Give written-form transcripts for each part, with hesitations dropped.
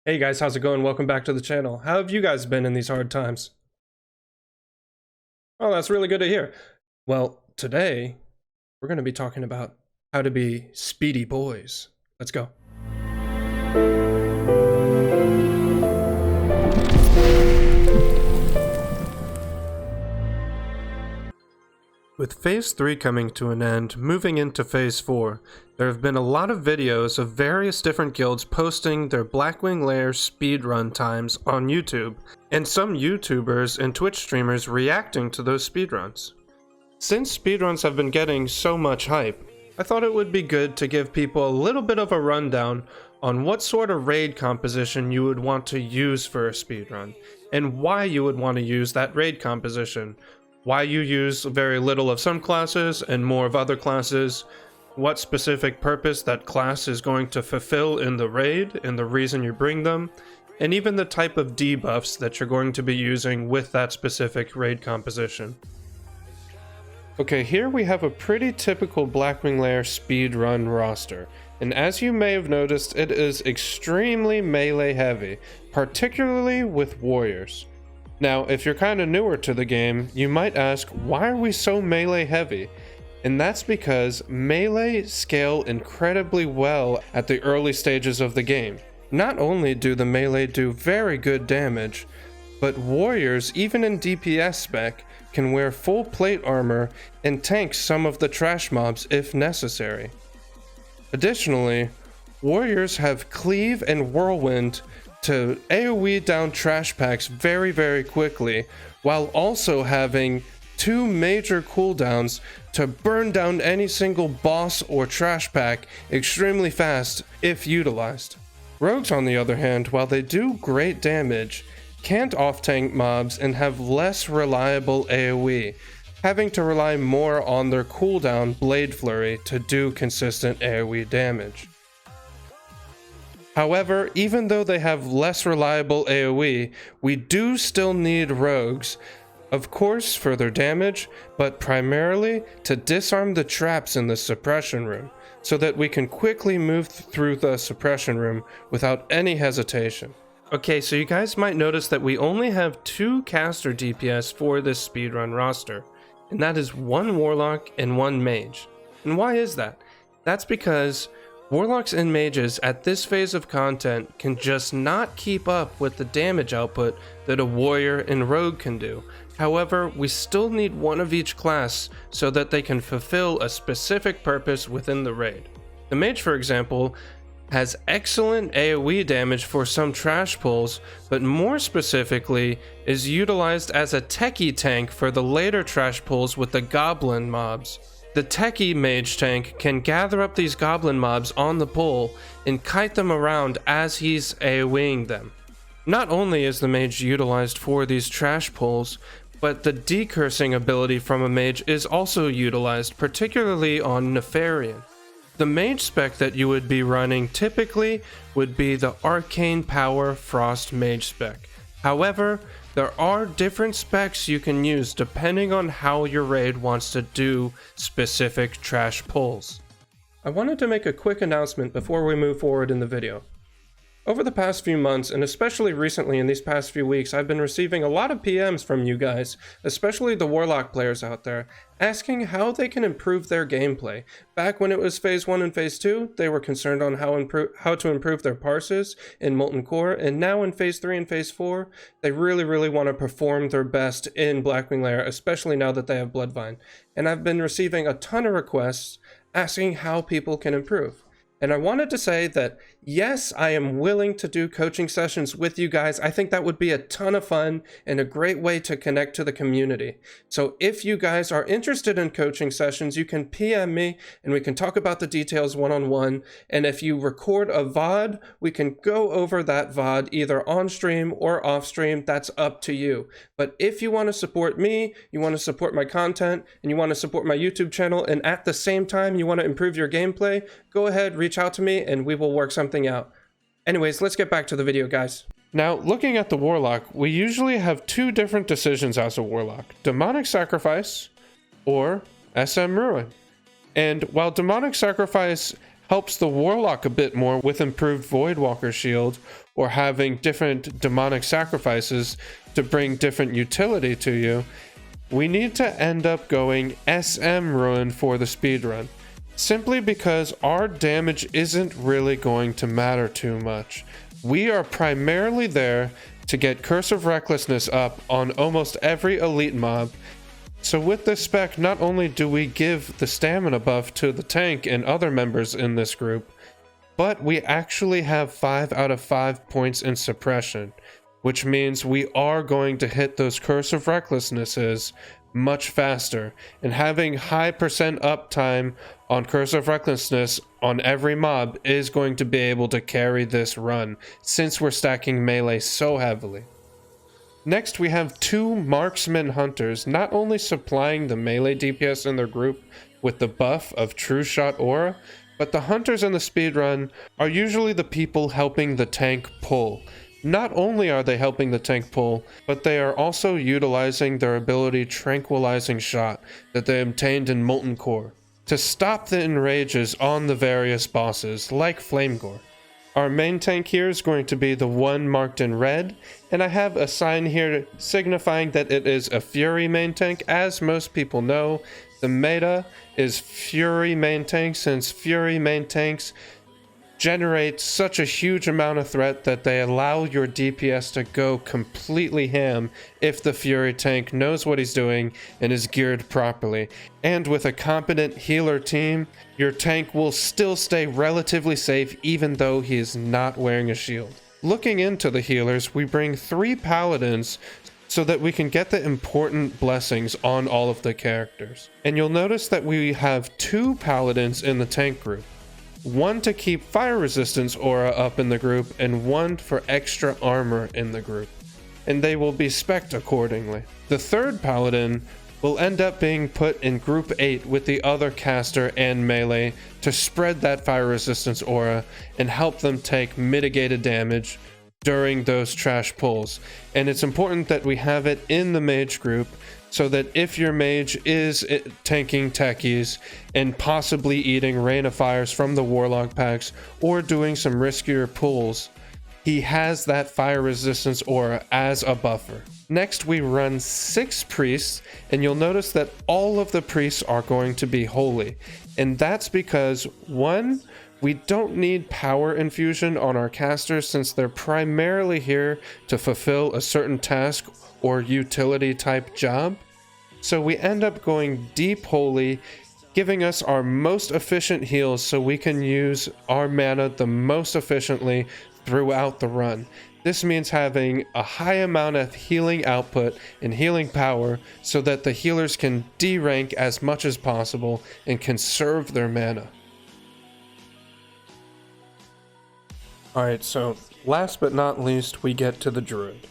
Hey guys, how's it going? Welcome back to the channel. How have you guys been in these hard times? Oh, that's really good to hear. Well, today we're going to be talking about how to be speedy boys. Let's go. With Phase 3 coming to an end, moving into Phase 4, there have been a lot of videos of various different guilds posting their Blackwing Lair speedrun times on YouTube, and some YouTubers and Twitch streamers reacting to those speedruns. Since speedruns have been getting so much hype, I thought it would be good to give people a little bit of a rundown on what sort of raid composition you would want to use for a speedrun, and why you would want to use that raid composition. Why you use very little of some classes and more of other classes, what specific purpose that class is going to fulfill in the raid and the reason you bring them, and even the type of debuffs that you're going to be using with that specific raid composition. Okay, here we have a pretty typical Blackwing Lair speedrun roster, and as you may have noticed, it is extremely melee heavy, particularly with warriors. Now, if you're kind of newer to the game, you might ask, why are we so melee heavy? And that's because melee scale incredibly well at the early stages of the game. Not only do the melee do very good damage, but warriors, even in DPS spec, can wear full plate armor and tank some of the trash mobs if necessary. Additionally, warriors have cleave and whirlwind to AoE down trash packs very quickly, while also having two major cooldowns to burn down any single boss or trash pack extremely fast if utilized. Rogues, on the other hand, while they do great damage, can't off-tank mobs and have less reliable AoE, having to rely more on their cooldown Blade Flurry to do consistent AoE damage. However, even though they have less reliable AoE, we do still need rogues, of course for their damage, but primarily to disarm the traps in the suppression room, so that we can quickly move through the suppression room without any hesitation. Okay, so you guys might notice that we only have 2 caster DPS for this speedrun roster, and that is 1 Warlock and 1 Mage. And why is that? That's because Warlocks and Mages at this phase of content can just not keep up with the damage output that a Warrior and Rogue can do. However, we still need one of each class so that they can fulfill a specific purpose within the raid. The Mage, for example, has excellent AoE damage for some trash pulls, but more specifically is utilized as a techie tank for the later trash pulls with the Goblin mobs. The techie mage tank can gather up these goblin mobs on the pole and kite them around as he's AoEing them. Not only is the mage utilized for these trash pulls, but the decursing ability from a mage is also utilized, particularly on Nefarian. The mage spec that you would be running typically would be the Arcane Power Frost mage spec. However, there are different specs you can use depending on how your raid wants to do specific trash pulls. I wanted to make a quick announcement before we move forward in the video. Over the past few months, and especially recently in these past few weeks, I've been receiving a lot of PMs from you guys, especially the Warlock players out there, asking how they can improve their gameplay. Back when it was Phase 1 and Phase 2, they were concerned on how to improve their parses in Molten Core, and now in Phase 3 and Phase 4, they really want to perform their best in Blackwing Lair, especially now that they have Bloodvine. And I've been receiving a ton of requests asking how people can improve. And I wanted to say that, yes, I am willing to do coaching sessions with you guys. I think that would be a ton of fun and a great way to connect to the community. So if you guys are interested in coaching sessions, you can PM me and we can talk about the details one-on-one. And if you record a VOD, we can go over that VOD either on stream or off stream. That's up to you. But if you want to support me, you want to support my content, and you want to support my YouTube channel, and at the same time you want to improve your gameplay, go ahead, reach out to me and we will work something out. Anyways, let's get back to the video, guys. Now, looking at the Warlock, we usually have 2 different decisions as a Warlock: Demonic Sacrifice or SM Ruin. And while Demonic Sacrifice helps the Warlock a bit more with improved Voidwalker shield or having different demonic sacrifices to bring different utility to you, we need to end up going SM Ruin for the speedrun, simply because our damage isn't really going to matter too much. We are primarily there to get Curse of Recklessness up on almost every elite mob. So with this spec, not only do we give the stamina buff to the tank and other members in this group, but we actually have 5 out of 5 points in suppression, which means we are going to hit those Curse of Recklessnesses much faster, and having high percent uptime on Curse of Recklessness on every mob is going to be able to carry this run, since we're stacking melee so heavily. Next, we have 2 Marksmen Hunters, not only supplying the melee DPS in their group with the buff of True Shot Aura, but the Hunters in the speedrun are usually the people helping the tank pull. Not only are they helping the tank pull, but they are also utilizing their ability Tranquilizing Shot that they obtained in Molten Core to stop the enrages on the various bosses, like Flamegore. Our main tank here is going to be the one marked in red, and I have a sign here signifying that it is a Fury main tank. As most people know, the meta is Fury main tank, since Fury main tanks generate such a huge amount of threat that they allow your DPS to go completely ham if the Fury tank knows what he's doing and is geared properly. And with a competent healer team, your tank will still stay relatively safe even though he is not wearing a shield. Looking into the healers, we bring 3 paladins so that we can get the important blessings on all of the characters. And you'll notice that we have 2 paladins in the tank group. 1 to keep fire resistance aura up in the group, and 1 for extra armor in the group, and they will be spec'd accordingly. The 3rd paladin will end up being put in group 8 with the other caster and melee to spread that fire resistance aura and help them take mitigated damage during those trash pulls. And it's important that we have it in the mage group, so that if your mage is tanking techies and possibly eating Rain of Fires from the Warlock packs or doing some riskier pulls, he has that fire resistance aura as a buffer. Next, we run 6 priests, and you'll notice that all of the priests are going to be holy. And that's because, 1, we don't need power infusion on our casters since they're primarily here to fulfill a certain task or utility type job. So we end up going deep holy, giving us our most efficient heals so we can use our mana the most efficiently throughout the run. This means having a high amount of healing output and healing power so that the healers can D-rank as much as possible and conserve their mana. Alright, so last but not least, we get to the Druid.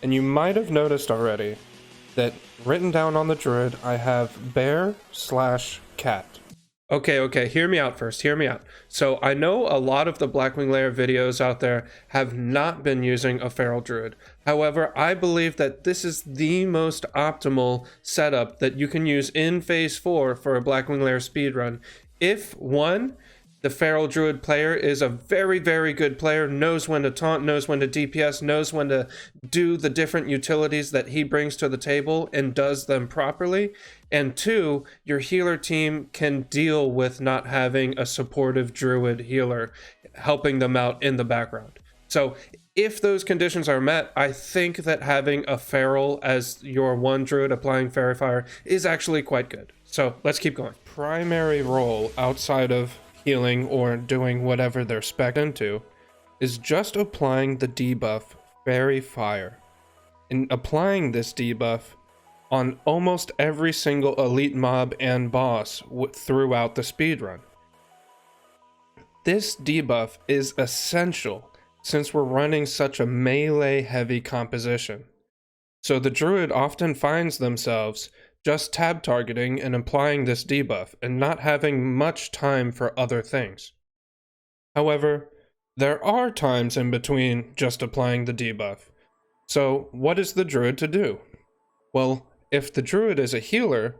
And you might have noticed already that written down on the Druid, I have bear/cat. Okay, hear me out first, hear me out. So I know a lot of the Blackwing Lair videos out there have not been using a feral Druid. However, I believe that this is the most optimal setup that you can use in Phase 4 for a Blackwing Lair speedrun. If, 1, the feral Druid player is a very, very good player, knows when to taunt, knows when to DPS, knows when to do the different utilities that he brings to the table and does them properly. And 2, your healer team can deal with not having a supportive Druid healer helping them out in the background. So if those conditions are met, I think that having a feral as your 1 Druid applying Fairy Fire is actually quite good. So let's keep going. Primary role outside of healing or doing whatever they're spec'd into is just applying the debuff Fairy Fire, and applying this debuff on almost every single elite mob and boss throughout the speedrun. This debuff is essential since we're running such a melee heavy composition. So the Druid often finds themselves just tab targeting and applying this debuff and not having much time for other things. However, there are times in between just applying the debuff. So what is the Druid to do? Well, if the Druid is a healer,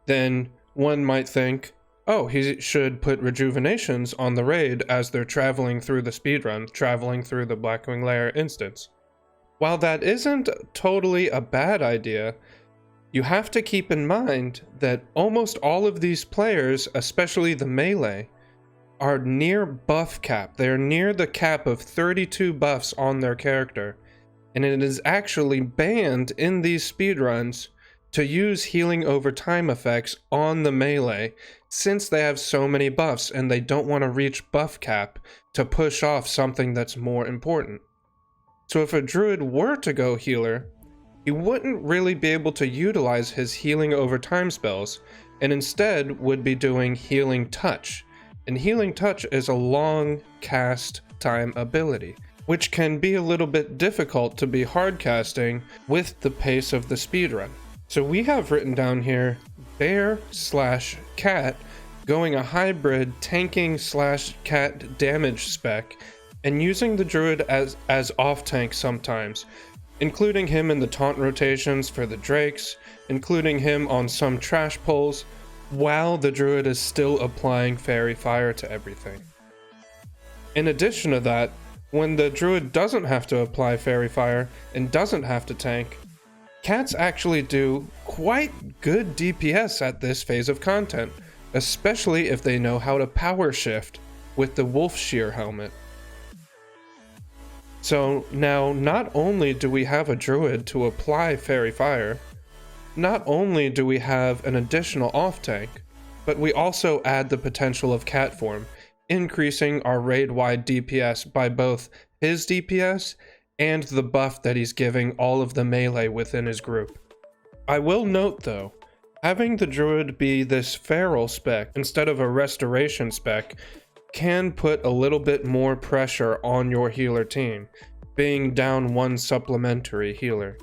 then one might think, oh, he should put rejuvenations on the raid as they're traveling through the speedrun, traveling through the Blackwing Lair instance. While that isn't totally a bad idea, you have to keep in mind that almost all of these players, especially the melee, are near buff cap. They're near the cap of 32 buffs on their character, and it is actually banned in these speedruns to use healing over time effects on the melee since they have so many buffs and they don't want to reach buff cap to push off something that's more important. So if a druid were to go healer, he wouldn't really be able to utilize his healing over time spells, and instead would be doing healing touch. And healing touch is a long cast time ability, which can be a little bit difficult to be hard casting with the pace of the speedrun. So we have written down here bear/cat going a hybrid tanking/cat damage spec and using the druid as off tank sometimes, including him in the taunt rotations for the drakes, including him on some trash pulls, while the druid is still applying fairy fire to everything. In addition to that, when the druid doesn't have to apply fairy fire and doesn't have to tank, cats actually do quite good DPS at this phase of content, especially if they know how to power shift with the wolf shear helmet. So now, not only do we have a druid to apply fairy fire, not only do we have an additional off tank, but we also add the potential of cat form, increasing our raid-wide DPS by both his DPS and the buff that he's giving all of the melee within his group. I will note though, having the druid be this feral spec instead of a restoration spec can put a little bit more pressure on your healer team, being down one supplementary healer.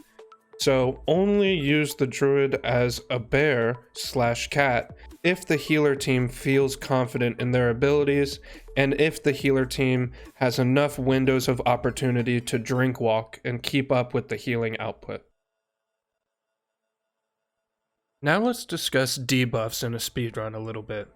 So only use the druid as a bear/cat if the healer team feels confident in their abilities and if the healer team has enough windows of opportunity to drink walk and keep up with the healing output. Now let's discuss debuffs in a speedrun a little bit.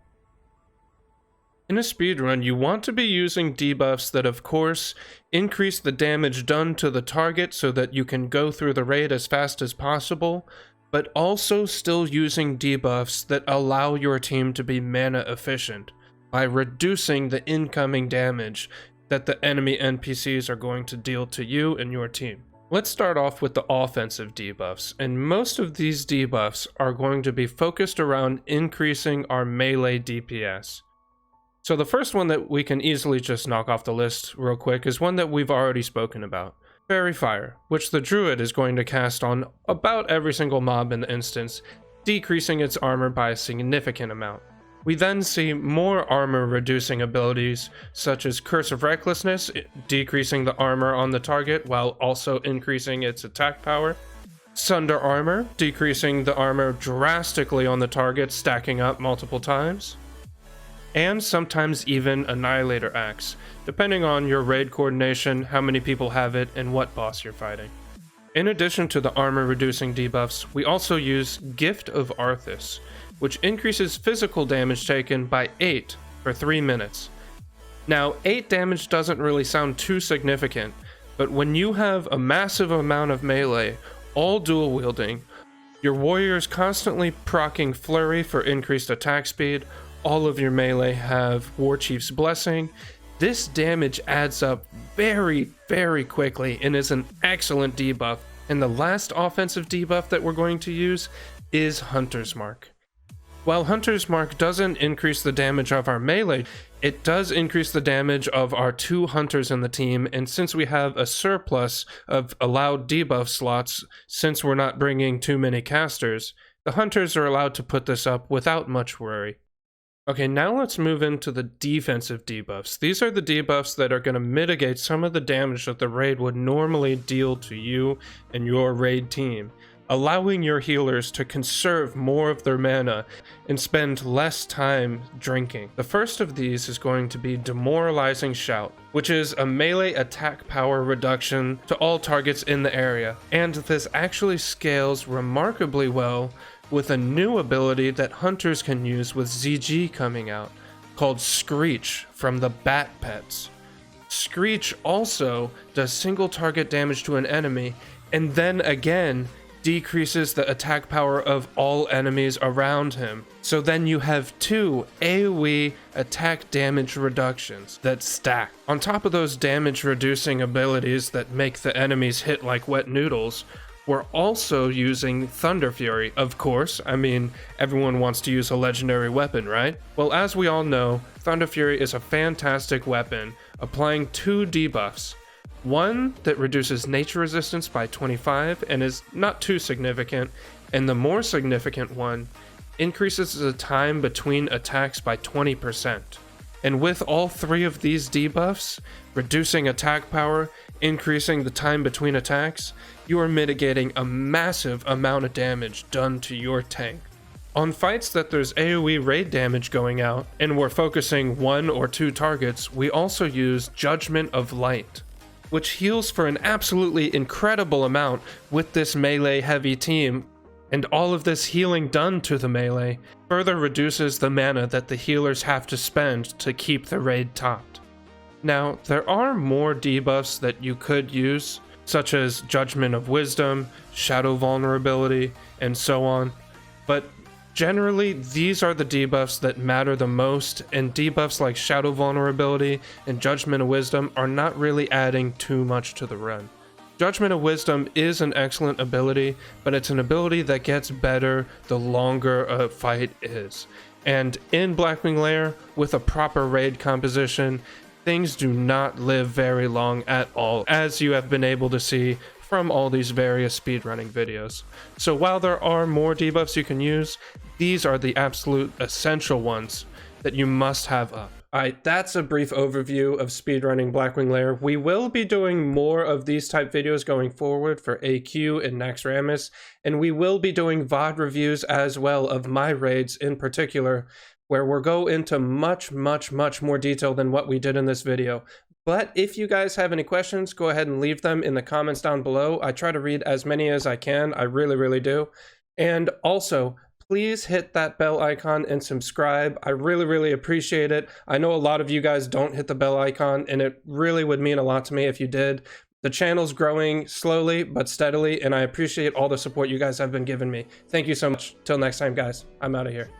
In a speedrun, you want to be using debuffs that of course increase the damage done to the target so that you can go through the raid as fast as possible, but also still using debuffs that allow your team to be mana efficient by reducing the incoming damage that the enemy NPCs are going to deal to you and your team. Let's start off with the offensive debuffs, and most of these debuffs are going to be focused around increasing our melee DPS. So the first one that we can easily just knock off the list real quick is one that we've already spoken about. Fairy Fire, which the druid is going to cast on about every single mob in the instance, decreasing its armor by a significant amount. We then see more armor reducing abilities such as Curse of Recklessness, decreasing the armor on the target while also increasing its attack power. Sunder Armor, decreasing the armor drastically on the target, stacking up multiple times. And sometimes even Annihilator Axe, depending on your raid coordination, how many people have it, and what boss you're fighting. In addition to the armor reducing debuffs, we also use Gift of Arthas, which increases physical damage taken by 8 for 3 minutes. Now, 8 damage doesn't really sound too significant, but when you have a massive amount of melee, all dual wielding, your warriors constantly proccing Flurry for increased attack speed, all of your melee have Warchief's Blessing, this damage adds up very, very quickly and is an excellent debuff. And the last offensive debuff that we're going to use is Hunter's Mark. While Hunter's Mark doesn't increase the damage of our melee, it does increase the damage of our 2 hunters in the team, and since we have a surplus of allowed debuff slots, since we're not bringing too many casters, the hunters are allowed to put this up without much worry. Okay, now let's move into the defensive debuffs. These are the debuffs that are going to mitigate some of the damage that the raid would normally deal to you and your raid team, allowing your healers to conserve more of their mana and spend less time drinking. The first of these is going to be Demoralizing Shout, which is a melee attack power reduction to all targets in the area, and this actually scales remarkably well with a new ability that hunters can use with ZG coming out, called Screech from the Bat Pets. Screech also does single target damage to an enemy, and then again decreases the attack power of all enemies around him. So then you have 2 AoE attack damage reductions that stack. On top of those damage reducing abilities that make the enemies hit like wet noodles, we're also using Thunder Fury. Of course, I mean, everyone wants to use a legendary weapon, right? Well, as we all know, Thunder Fury is a fantastic weapon, applying 2 debuffs. One that reduces nature resistance by 25 and is not too significant, and the more significant one increases the time between attacks by 20%. And with all 3 of these debuffs, reducing attack power, increasing the time between attacks, you are mitigating a massive amount of damage done to your tank. On fights that there's AoE raid damage going out, and we're focusing 1 or 2 targets, we also use Judgment of Light, which heals for an absolutely incredible amount with this melee heavy team, and all of this healing done to the melee further reduces the mana that the healers have to spend to keep the raid topped. Now, there are more debuffs that you could use, such as Judgment of Wisdom, Shadow Vulnerability, and so on, but generally, these are the debuffs that matter the most, and debuffs like Shadow Vulnerability and Judgment of Wisdom are not really adding too much to the run. Judgment of Wisdom is an excellent ability, but it's an ability that gets better the longer a fight is. And in Blackwing Lair, with a proper raid composition, things do not live very long at all, as you have been able to see from all these various speedrunning videos. So while there are more debuffs you can use, these are the absolute essential ones that you must have up. Alright, that's a brief overview of speedrunning Blackwing Lair. We will be doing more of these type videos going forward for AQ and Naxxramas, and we will be doing VOD reviews as well of my raids in particular, where we'll go into much more detail than what we did in this video. But if you guys have any questions, go ahead and leave them in the comments down below. I try to read as many as I can. I really do. And also, please hit that bell icon and subscribe. I really appreciate it. I know a lot of you guys don't hit the bell icon, and it really would mean a lot to me if you did. The channel's growing slowly but steadily, and I appreciate all the support you guys have been giving me. Thank you so much. Till next time, guys. I'm out of here.